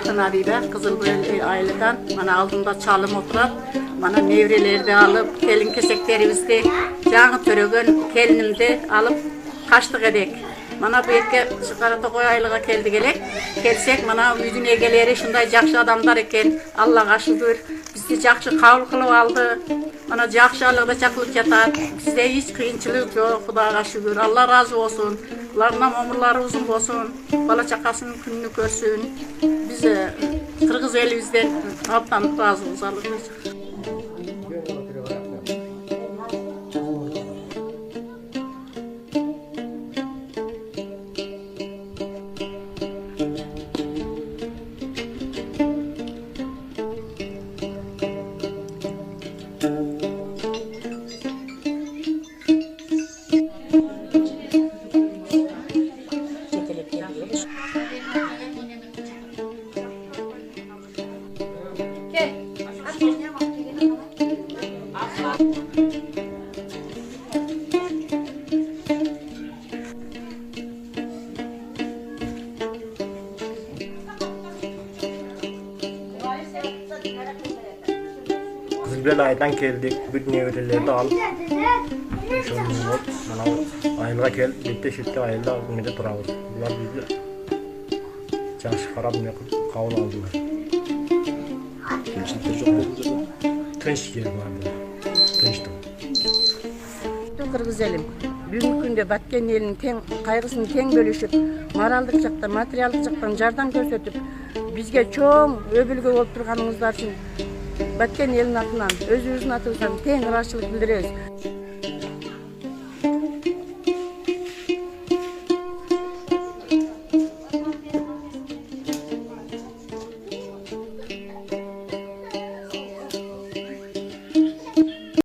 Altın Aribe, Kızılbel aileden. Bana aldığımda çalım oturup, bana nevreleri de alıp, kelin keseklerimizi, canı törögön kelinimde alıp kaçtık edek. Bana bu yerke Karatokoy aylığa keldi gelek. Kelsek bana üydün egeleri şunday jakşı adamlar eken. Allah'a şükür. Bizi jakşı kabul kılıp aldı. Bana jakşı alıqda çakılıp yatar. Bizde hiç kıyınçılık yok. Xudaga şükür. Allah razı olsun. Ularından ömürleri uzun olsun. Bala çakasının gününü görsün. Bize Kırgız elimizden alttan razı olsun. Kızılbel aydan geldik, bütün nevreleri de alıp şunun ol, bana aylığa gel, bitti şitti aylığa mide durağız. Bunlar bizi çarşı karab ne kavul aldılar. Kimçilikler çok mu? Tınç yer vardı, tınçtım. Kırgız elim. Bugünkü günde Batken elinin kaygısını teң bölüşüp, moralдык жактан, материалдык жактан жардам көрсөтүp, бизге чоң өбүлгө болуп турганыңыздар үчүн Batken elinin атынан, өзүбүздүн атыбыздан тең ыраазычылык билдиребиз.